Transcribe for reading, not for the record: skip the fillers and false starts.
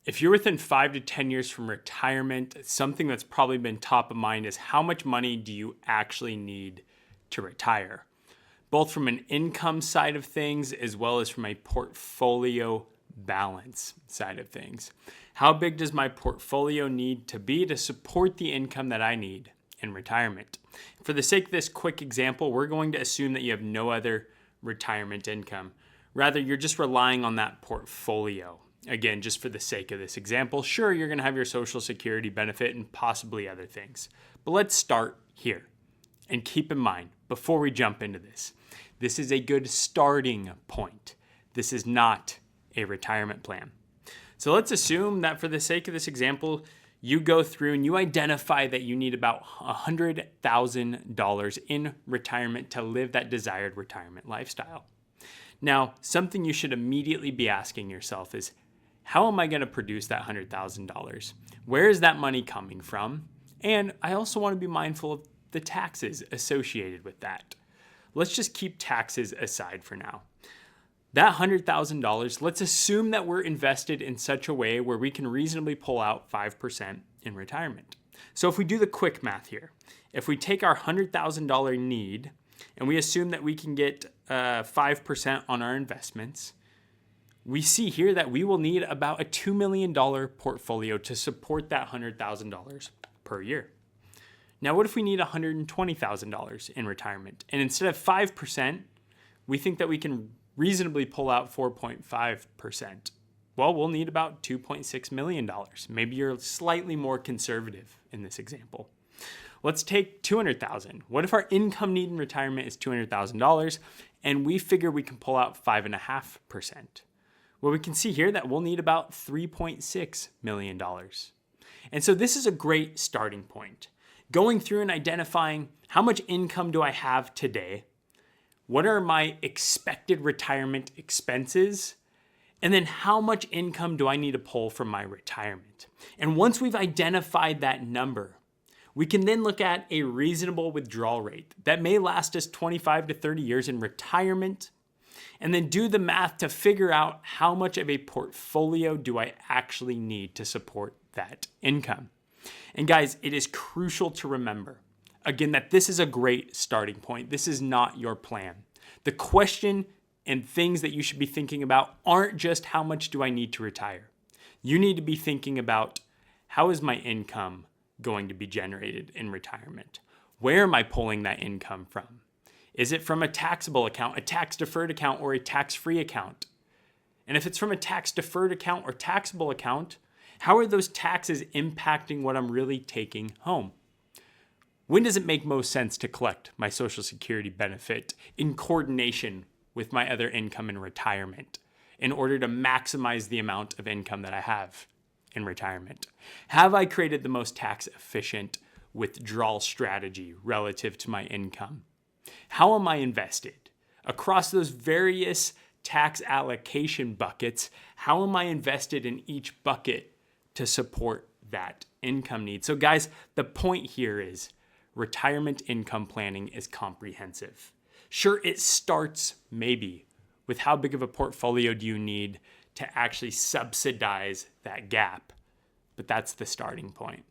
If you're within 5 to 10 years from retirement, something that's probably been top of mind is how much money do you actually need to retire? Both from an income side of things as well as from a portfolio balance side of things. How big does my portfolio need to be to support the income that I need in retirement? For the sake of this quick example, we're going to assume that you have no other retirement income. Rather, you're just relying on that portfolio. Again, just for the sake of this example, sure, you're going to have your Social Security benefit and possibly other things. But let's start here. And keep in mind, before we jump into this is a good starting point. This is not a retirement plan. So let's assume that for the sake of this example, you go through and you identify that you need about $100,000 in retirement to live that desired retirement lifestyle. Now, something you should immediately be asking yourself is, how am I going to produce that $100,000? Where is that money coming from? And I also want to be mindful of the taxes associated with that. Let's just keep taxes aside for now. That $100,000, let's assume that we're invested in such a way where we can reasonably pull out 5% in retirement. So if we do the quick math here, if we take our $100,000 need and we assume that we can get 5% on our investments, we see here that we will need about a $2 million portfolio to support that $100,000 per year. Now, what if we need $120,000 in retirement? And instead of 5%, we think that we can reasonably pull out 4.5%. Well, we'll need about $2.6 million. Maybe you're slightly more conservative in this example. Let's take $200,000. What if our income need in retirement is $200,000 and we figure we can pull out 5.5%? Well, we can see here that we'll need about $3.6 million. And so this is a great starting point. Going through and identifying how much income do I have today? What are my expected retirement expenses? And then how much income do I need to pull from my retirement? And once we've identified that number, we can then look at a reasonable withdrawal rate that may last us 25 to 30 years in retirement, and then do the math to figure out how much of a portfolio do I actually need to support that income. And guys, it is crucial to remember, again, that this is a great starting point. This is not your plan. The question and things that you should be thinking about aren't just how much do I need to retire. You need to be thinking about how is my income going to be generated in retirement? Where am I pulling that income from? Is it from a taxable account, a tax-deferred account, or a tax-free account? And if it's from a tax-deferred account or taxable account, how are those taxes impacting what I'm really taking home? When does it make most sense to collect my Social Security benefit in coordination with my other income in retirement in order to maximize the amount of income that I have in retirement? Have I created the most tax-efficient withdrawal strategy relative to my income? How am I invested? Across those various tax allocation buckets, how am I invested in each bucket to support that income need? So guys, the point here is retirement income planning is comprehensive. Sure, it starts maybe with how big of a portfolio do you need to actually subsidize that gap, but that's the starting point.